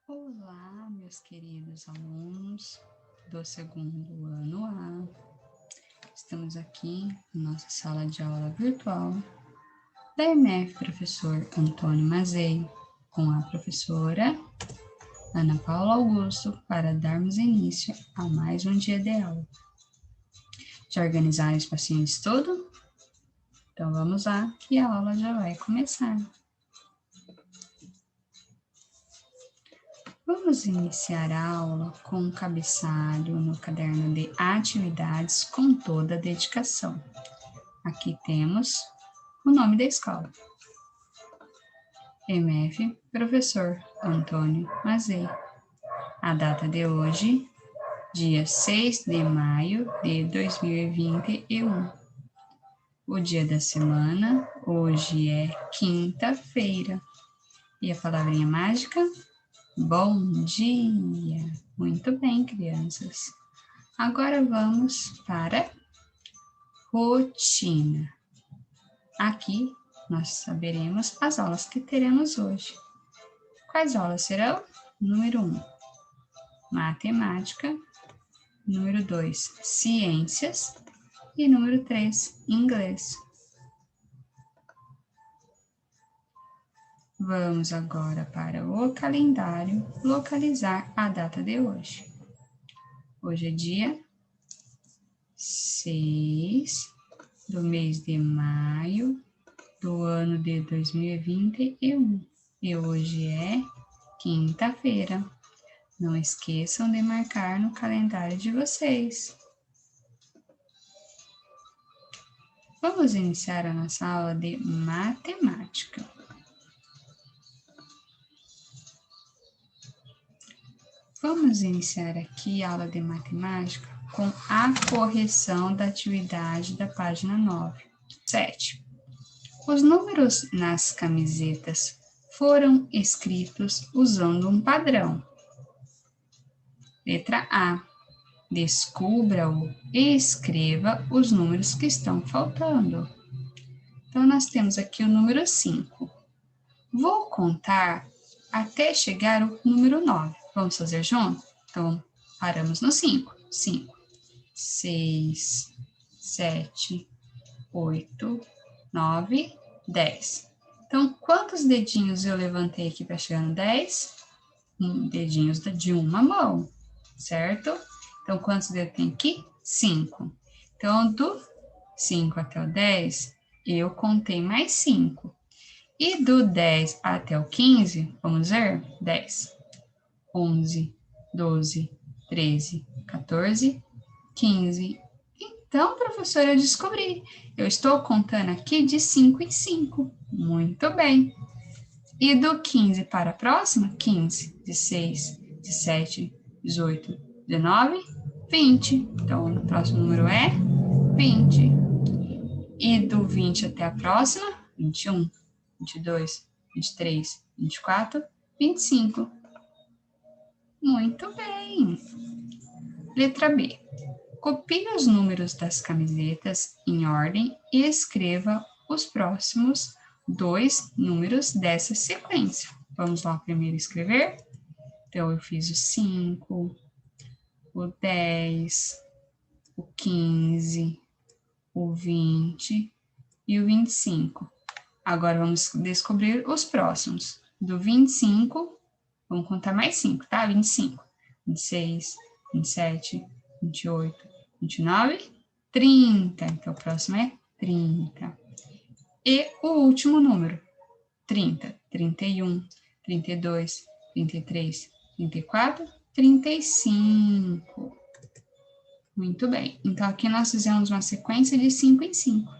Olá, meus queridos alunos do segundo ano A. Estamos aqui na nossa sala de aula virtual da EMF Professor Antônio Mazei, com a professora Ana Paula Augusto, para darmos início a mais um dia de aula. Já organizaram o espacinho de estudo? Então vamos lá, que a aula já vai começar. Vamos iniciar a aula com um cabeçalho no caderno de atividades com toda a dedicação. Aqui temos o nome da escola. EMF Professor Antônio Mazei. A data de hoje, dia 6 de maio de 2021. O dia da semana, hoje é quinta-feira. E a palavrinha mágica? Bom dia! Muito bem, crianças. Agora vamos para rotina. Aqui nós saberemos as aulas que teremos hoje. Quais aulas serão? Número 1, matemática. Número 2, ciências. E número 3, inglês. Vamos agora para o calendário localizar a data de hoje. Hoje é dia 6 do mês de maio do ano de 2021. E hoje é quinta-feira. Não esqueçam de marcar no calendário de vocês. Vamos iniciar a nossa aula de matemática. Vamos iniciar aqui a aula de matemática com a correção da atividade da página 9. 7. Os números nas camisetas foram escritos usando um padrão. Letra A. Descubra-o e escreva os números que estão faltando. Então, nós temos aqui o número 5. Vou contar até chegar ao número 9. Vamos fazer junto? Então, paramos no 5. 5, 6, 7, 8, 9, 10. Então, quantos dedinhos eu levantei aqui para chegar no 10? Dedinhos de uma mão, certo? Então, quantos dedos tem aqui? 5. Então, do 5 até o 10, eu contei mais 5. E do 10 até o 15, vamos ver? 10, 11, 12, 13, 14, 15. Então, professora, eu descobri. Eu estou contando aqui de 5 em 5. Muito bem. E do 15 para a próxima? 15, 16, 17, 18, 19, 20. Então, o próximo número é 20. E do 20 até a próxima? 21, 22, 23, 24, 25. Muito bem. Letra B. Copie os números das camisetas em ordem e escreva os próximos 2 números dessa sequência. Vamos lá primeiro escrever? Então, eu fiz o 5, o 10, o 15, o 20 e o 25. Agora, vamos descobrir os próximos. Do 25, vamos contar mais 5, tá? 25, 26, 27, 28, 29, 30. Então, o próximo é 30. E o último número, 30, 31, 32, 33, 34, 35. Muito bem. Então, aqui nós fizemos uma sequência de 5 em 5.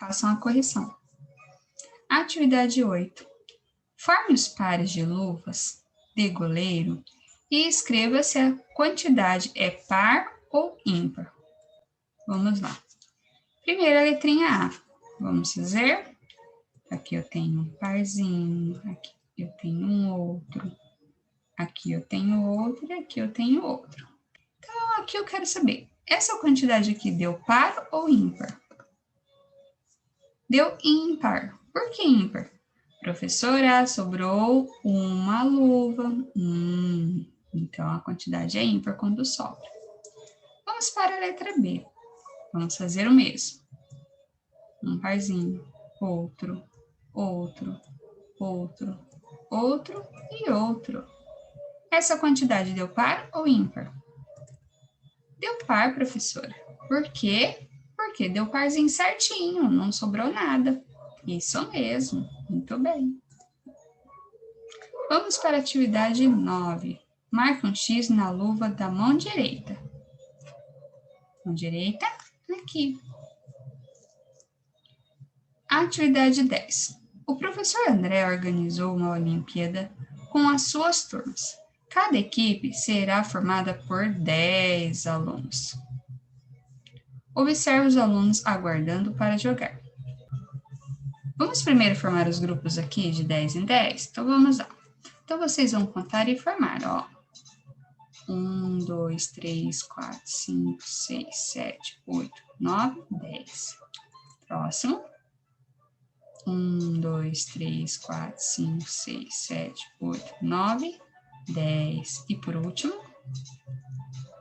Façam a correção. Atividade 8. Forme os pares de luvas de goleiro e escreva se a quantidade é par ou ímpar. Vamos lá. Primeiro, a letrinha A. Vamos fazer? Aqui eu tenho um parzinho, aqui eu tenho um outro, aqui eu tenho outro e aqui eu tenho outro. Então, aqui eu quero saber, essa quantidade aqui deu par ou ímpar? Deu ímpar. Por que ímpar? Professora, sobrou uma luva. Então, a quantidade é ímpar quando sobra. Vamos para a letra B. Vamos fazer o mesmo. Um parzinho, outro, outro, outro, outro e outro. Essa quantidade deu par ou ímpar? Deu par, professora. Por quê? Porque deu parzinho certinho, não sobrou nada. Isso mesmo, muito bem. Vamos para a atividade 9. Marque um X na luva da mão direita. Mão direita, aqui. Atividade 10. O professor André organizou uma Olimpíada com as suas turmas. Cada equipe será formada por 10 alunos. Observe os alunos aguardando para jogar. Vamos primeiro formar os grupos aqui de 10 em 10? Então, vamos lá. Então, vocês vão contar e formar, ó. 1, 2, 3, 4, 5, 6, 7, 8, 9, 10. Próximo. 1, 2, 3, 4, 5, 6, 7, 8, 9, 10. E por último,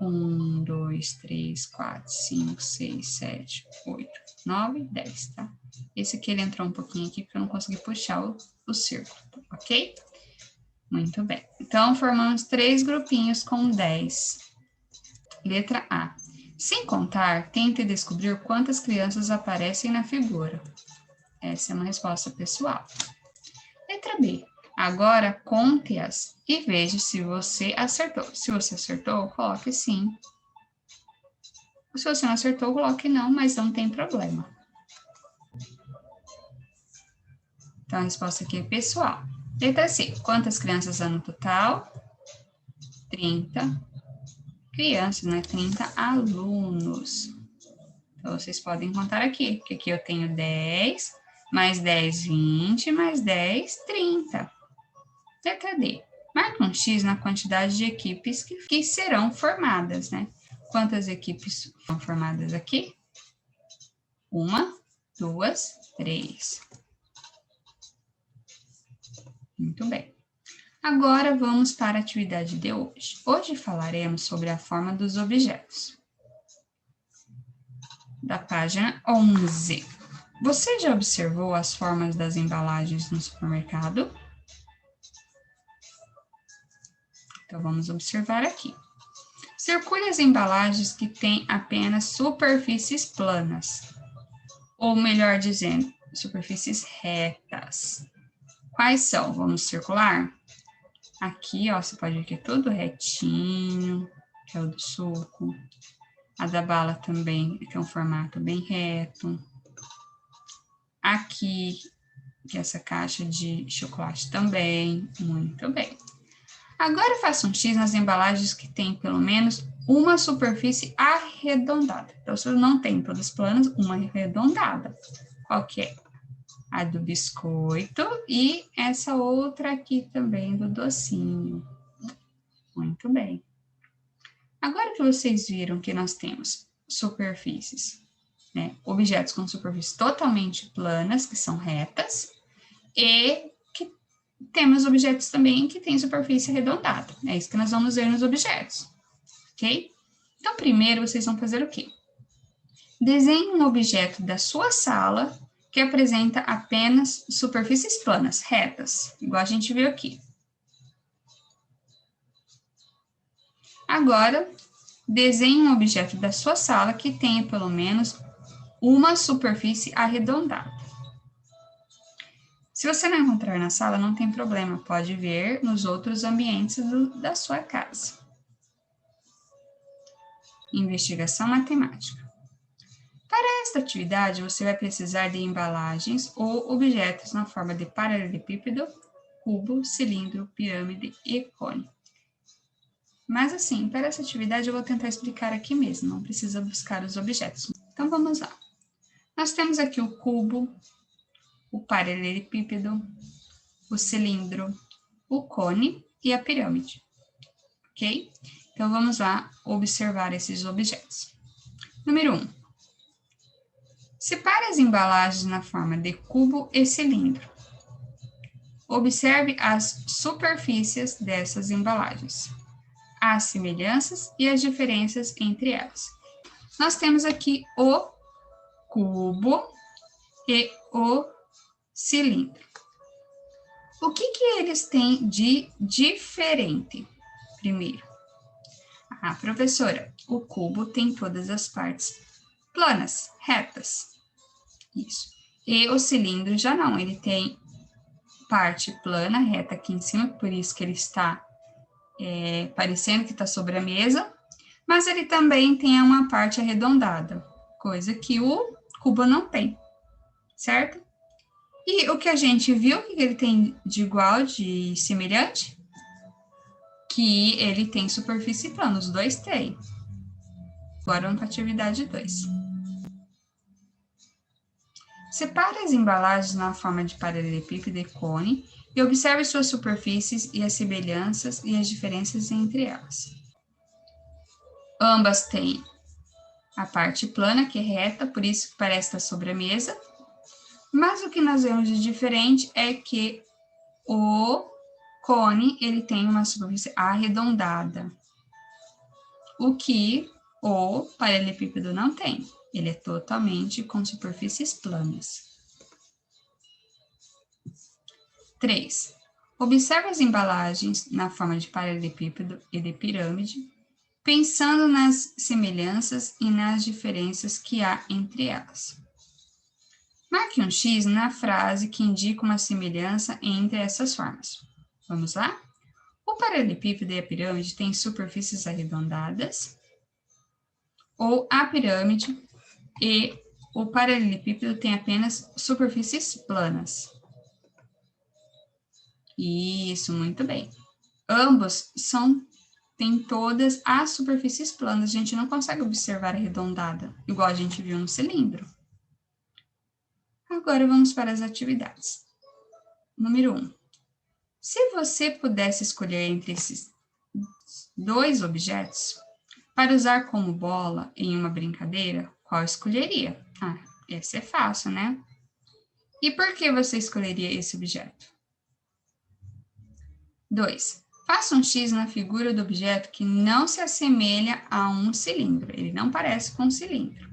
1, 2, 3, 4, 5, 6, 7, 8, 9, 10, tá? Esse aqui ele entrou um pouquinho aqui porque eu não consegui puxar o círculo, ok? Muito bem. Então, formamos 3 grupinhos com 10. Letra A. Sem contar, tente descobrir quantas crianças aparecem na figura. Essa é uma resposta pessoal. Letra B. Agora, conte-as e veja se você acertou. Se você acertou, coloque sim. Se você não acertou, coloque não, mas não tem problema. Então, a resposta aqui é pessoal. Letra C. Quantas crianças há no total? 30 crianças, né? 30 alunos. Então, vocês podem contar aqui, porque aqui eu tenho 10, mais 10, 20, mais 10, 30. Letra D. Marque um X na quantidade de equipes que serão formadas, né? Quantas equipes foram formadas aqui? 1, 2, 3. Muito bem. Agora vamos para a atividade de hoje. Hoje falaremos sobre a forma dos objetos. Da página 11. Você já observou as formas das embalagens no supermercado? Então, vamos observar aqui. Circule as embalagens que têm apenas superfícies planas, ou melhor dizendo, superfícies retas. Quais são? Vamos circular? Aqui, ó, você pode ver que é tudo retinho, que é o do suco. A da bala também, que é um formato bem reto. Aqui, que é essa caixa de chocolate também, muito bem. Agora faça um X nas embalagens que tem pelo menos uma superfície arredondada. Então, se não tem todas planas, uma arredondada. Qual que é? A do biscoito e essa outra aqui também do docinho. Muito bem. Agora que vocês viram que nós temos superfícies, né, objetos com superfícies totalmente planas, que são retas, e que temos objetos também que têm superfície arredondada. É isso que nós vamos ver nos objetos, ok? Então, primeiro, vocês vão fazer o quê? Desenhe um objeto da sua sala que apresenta apenas superfícies planas, retas, igual a gente viu aqui. Agora, desenhe um objeto da sua sala que tenha pelo menos uma superfície arredondada. Se você não encontrar na sala, não tem problema, pode ver nos outros ambientes da sua casa. Investigação matemática. Para esta atividade, você vai precisar de embalagens ou objetos na forma de paralelepípedo, cubo, cilindro, pirâmide e cone. Mas assim, para essa atividade eu vou tentar explicar aqui mesmo, não precisa buscar os objetos. Então vamos lá. Nós temos aqui o cubo, o paralelepípedo, o cilindro, o cone e a pirâmide, ok? Então vamos lá observar esses objetos. Número 1. Separe as embalagens na forma de cubo e cilindro. Observe as superfícies dessas embalagens, as semelhanças e as diferenças entre elas. Nós temos aqui o cubo e o cilindro. O que eles têm de diferente? Primeiro, professora, o cubo tem todas as partes planas, retas. Isso. E o cilindro já não, ele tem parte plana, reta aqui em cima, por isso que ele está parecendo que está sobre a mesa, mas ele também tem uma parte arredondada, coisa que o cubo não tem, certo? E o que a gente viu, que ele tem de igual, de semelhante? Que ele tem superfície plana, os dois têm. Agora vamos para a atividade 2. Separe as embalagens na forma de paralelepípedo e cone e observe suas superfícies e as semelhanças e as diferenças entre elas. Ambas têm a parte plana, que é reta, por isso que parece estar sobre a mesa. Mas o que nós vemos de diferente é que o cone, ele tem uma superfície arredondada, o que o paralelepípedo não tem. Ele é totalmente com superfícies planas. 3. Observe as embalagens na forma de paralelepípedo e de pirâmide, pensando nas semelhanças e nas diferenças que há entre elas. Marque um X na frase que indica uma semelhança entre essas formas. Vamos lá? O paralelepípedo e a pirâmide têm superfícies arredondadas, ou a pirâmide e o paralelepípedo tem apenas superfícies planas. Isso, muito bem. Ambos têm todas as superfícies planas, a gente não consegue observar arredondada, igual a gente viu no cilindro. Agora vamos para as atividades. Número 1. Se você pudesse escolher entre esses dois objetos para usar como bola em uma brincadeira, qual escolheria? Essa é fácil, né? E por que você escolheria esse objeto? 2. Faça um X na figura do objeto que não se assemelha a um cilindro. Ele não parece com um cilindro.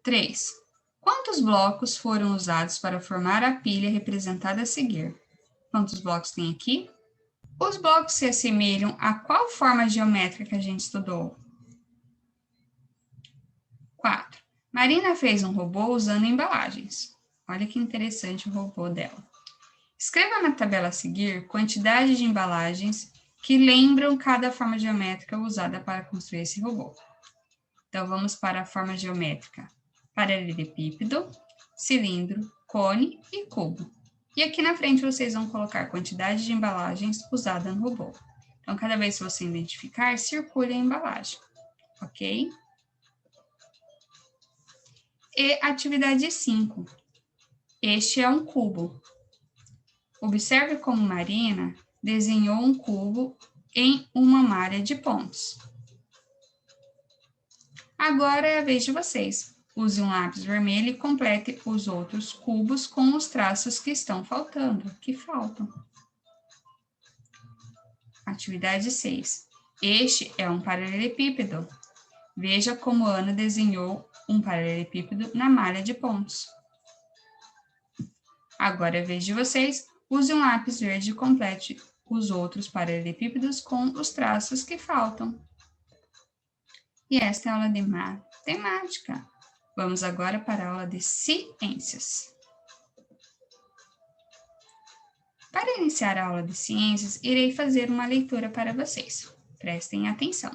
3. Quantos blocos foram usados para formar a pilha representada a seguir? Quantos blocos tem aqui? Os blocos se assemelham a qual forma geométrica que a gente estudou? 4. Marina fez um robô usando embalagens. Olha que interessante o robô dela. Escreva na tabela a seguir quantidade de embalagens que lembram cada forma geométrica usada para construir esse robô. Então, vamos para a forma geométrica: paralelepípedo, cilindro, cone e cubo. E aqui na frente vocês vão colocar a quantidade de embalagens usada no robô. Então, cada vez que você identificar, circule a embalagem, ok? E atividade 5. Este é um cubo. Observe como Marina desenhou um cubo em uma malha de pontos. Agora é a vez de vocês. Use um lápis vermelho e complete os outros cubos com os traços que estão faltando, que faltam. Atividade 6. Este é um paralelepípedo. Veja como Ana desenhou um paralelepípedo na malha de pontos. Agora é a vez de vocês. Use um lápis verde e complete os outros paralelepípedos com os traços que faltam. E esta é a aula de matemática. Vamos agora para a aula de ciências. Para iniciar a aula de ciências, irei fazer uma leitura para vocês. Prestem atenção.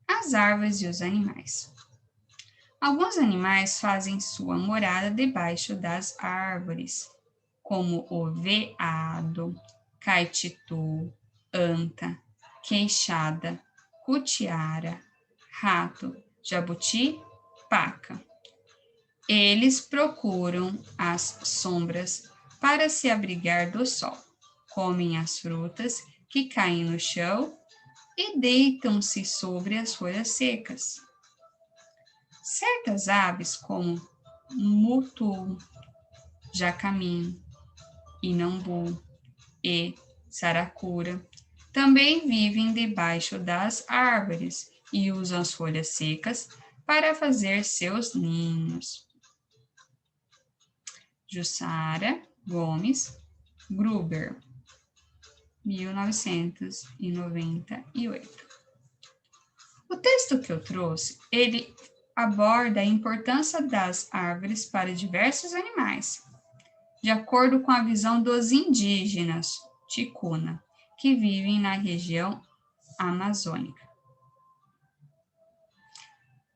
As árvores e os animais. Alguns animais fazem sua morada debaixo das árvores, como o veado, caititu, anta, queixada, cutiara, rato, jabuti, paca. Eles procuram as sombras para se abrigar do sol, comem as frutas que caem no chão e deitam-se sobre as folhas secas. Certas aves, como jacamim, inambu e saracura também vivem debaixo das árvores e usam as folhas secas para fazer seus ninhos. Jussara Gomes Gruber, 1998. O texto que eu trouxe, ele aborda a importância das árvores para diversos animais, de acordo com a visão dos indígenas ticuna, que vivem na região amazônica.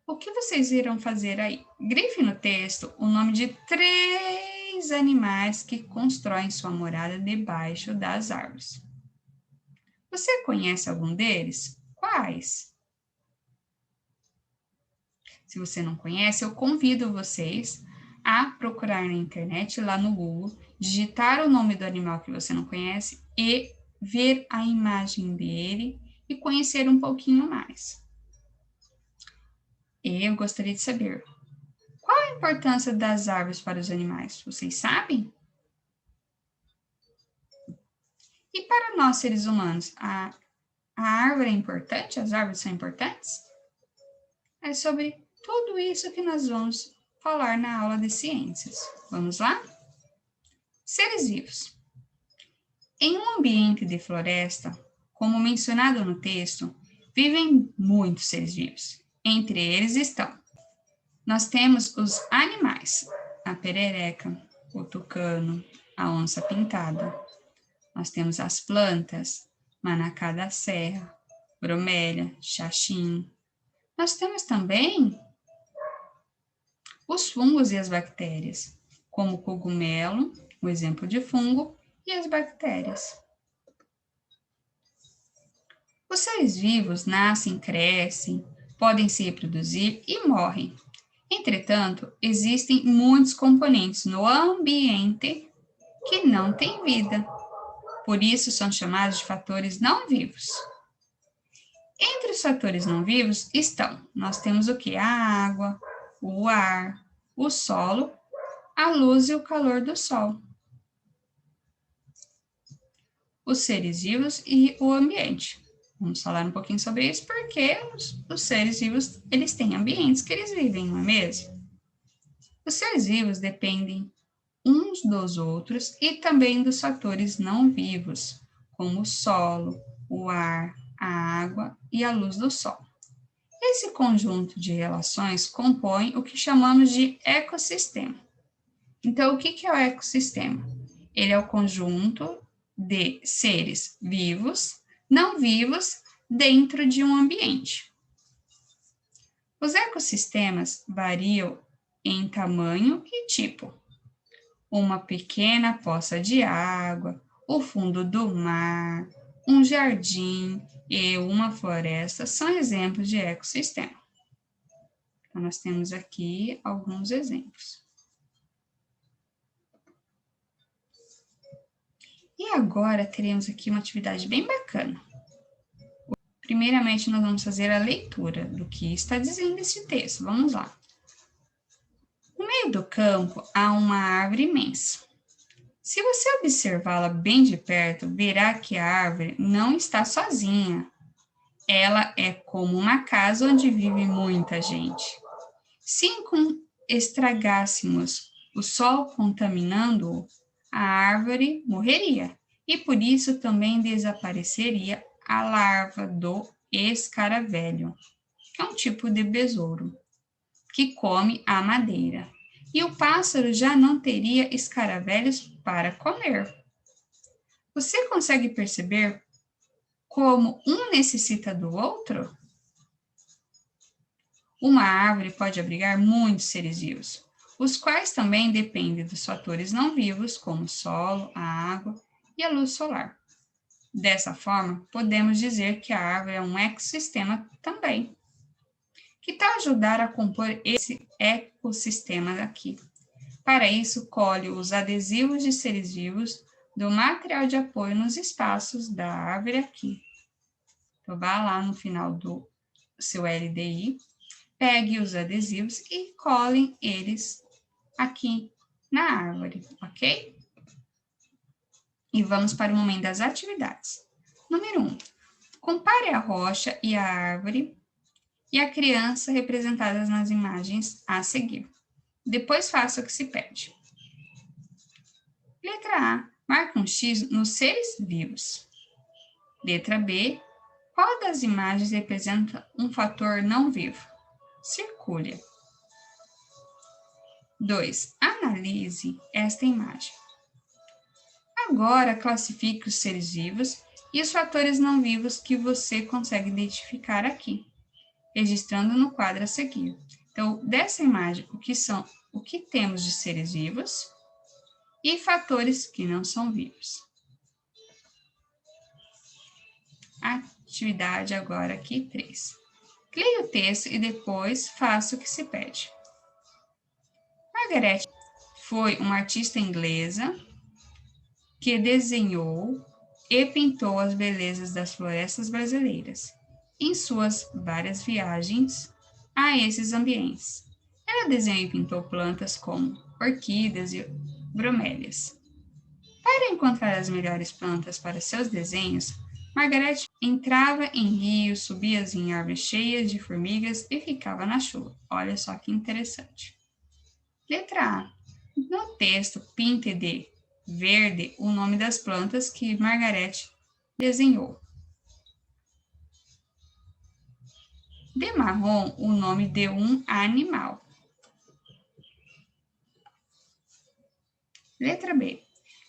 O que vocês irão fazer aí? Grife no texto o nome de 3 animais que constroem sua morada debaixo das árvores. Você conhece algum deles? Quais? Se você não conhece, eu convido vocês a procurar na internet, lá no Google, digitar o nome do animal que você não conhece e ver a imagem dele e conhecer um pouquinho mais. Eu gostaria de saber, qual a importância das árvores para os animais? Vocês sabem? E para nós, seres humanos, a árvore é importante? As árvores são importantes? É sobre tudo isso que nós vamos falar na aula de ciências. Vamos lá? Seres vivos. Em um ambiente de floresta, como mencionado no texto, vivem muitos seres vivos. Entre eles estão, nós temos os animais, a perereca, o tucano, a onça pintada. Nós temos as plantas, manacá da serra, bromélia, xaxim. Nós temos também os fungos e as bactérias, como o cogumelo, um exemplo de fungo, e as bactérias. Os seres vivos nascem, crescem, podem se reproduzir e morrem. Entretanto, existem muitos componentes no ambiente que não têm vida. Por isso, são chamados de fatores não vivos. Entre os fatores não vivos estão, nós temos o que? A água, o ar, o solo, a luz e o calor do sol. Os seres vivos e o ambiente. Vamos falar um pouquinho sobre isso, porque os seres vivos, eles têm ambientes que eles vivem, não é mesmo? Os seres vivos dependem uns dos outros e também dos fatores não vivos, como o solo, o ar, a água e a luz do sol. Esse conjunto de relações compõe o que chamamos de ecossistema. Então, o que é o ecossistema? Ele é o conjunto de seres vivos, não vivos, dentro de um ambiente. Os ecossistemas variam em tamanho e tipo. Uma pequena poça de água, o fundo do mar, um jardim e uma floresta são exemplos de ecossistema. Então, nós temos aqui alguns exemplos. E agora teremos aqui uma atividade bem bacana. Primeiramente, nós vamos fazer a leitura do que está dizendo esse texto. Vamos lá. No meio do campo há uma árvore imensa. Se você observá-la bem de perto, verá que a árvore não está sozinha. Ela é como uma casa onde vive muita gente. Se estragássemos o sol contaminando-o, a árvore morreria, e por isso também desapareceria a larva do escaravelho, que é um tipo de besouro, que come a madeira. E o pássaro já não teria escaravelhos para comer. Você consegue perceber como um necessita do outro? Uma árvore pode abrigar muitos seres vivos, os quais também dependem dos fatores não vivos, como o solo, a água e a luz solar. Dessa forma, podemos dizer que a árvore é um ecossistema também. Que tal ajudar a compor esse ecossistema aqui? Para isso, colhe os adesivos de seres vivos do material de apoio nos espaços da árvore aqui. Então, vá lá no final do seu LDI, pegue os adesivos e colhem eles aqui na árvore, ok? E vamos para o momento das atividades. Número 1. Compare a rocha e a árvore e a criança representadas nas imagens a seguir. Depois faça o que se pede. Letra A. Marque um X nos seres vivos. Letra B. Qual das imagens representa um fator não vivo? Circule. 2. Analise esta imagem. Agora, classifique os seres vivos e os fatores não vivos que você consegue identificar aqui, registrando no quadro a seguir. Então, dessa imagem, o que temos de seres vivos e fatores que não são vivos. Atividade agora aqui 3. Leia o texto e depois faça o que se pede. Margaret foi uma artista inglesa que desenhou e pintou as belezas das florestas brasileiras em suas várias viagens a esses ambientes. Ela desenhou e pintou plantas como orquídeas e bromélias. Para encontrar as melhores plantas para seus desenhos, Margaret entrava em rios, subia em árvores cheias de formigas e ficava na chuva. Olha só que interessante. Letra A. No texto, pinte de verde o nome das plantas que Margaret desenhou. De marrom, o nome de um animal. Letra B.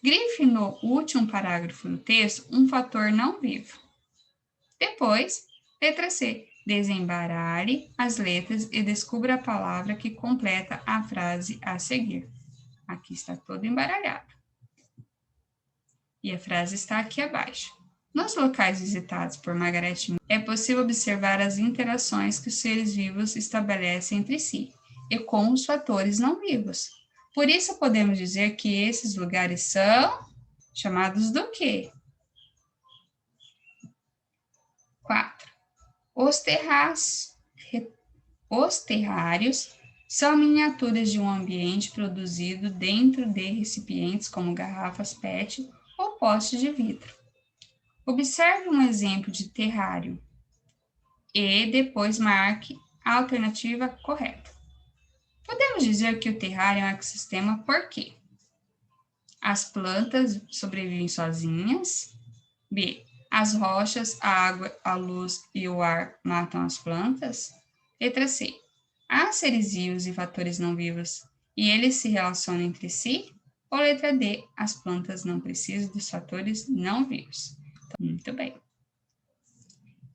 Grife no último parágrafo do texto um fator não vivo. Depois, letra C. Desembaralhe as letras e descubra a palavra que completa a frase a seguir. Aqui está todo embaralhado. E a frase está aqui abaixo. Nos locais visitados por Margaret Mead, é possível observar as interações que os seres vivos estabelecem entre si e com os fatores não vivos. Por isso, podemos dizer que esses lugares são chamados do quê? 4. Os terrários são miniaturas de um ambiente produzido dentro de recipientes como garrafas PET ou postes de vidro. Observe um exemplo de terrário e depois marque a alternativa correta. Podemos dizer que o terrário é um ecossistema porque as plantas sobrevivem sozinhas. B. As rochas, a água, a luz e o ar matam as plantas. Letra C. Há seres vivos e fatores não vivos e eles se relacionam entre si. Ou letra D. As plantas não precisam dos fatores não vivos. Muito bem.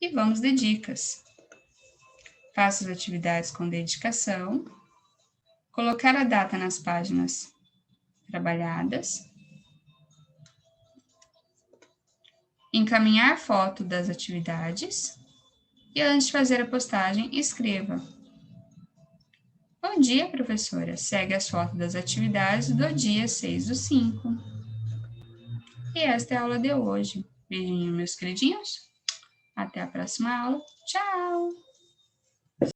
E vamos de dicas. Faça as atividades com dedicação. Colocar a data nas páginas trabalhadas. Encaminhar foto das atividades. E antes de fazer a postagem, escreva: Bom dia, professora. Segue as fotos das atividades do dia 6/5. E esta é a aula de hoje. Beijinho, meus queridinhos. Até a próxima aula. Tchau!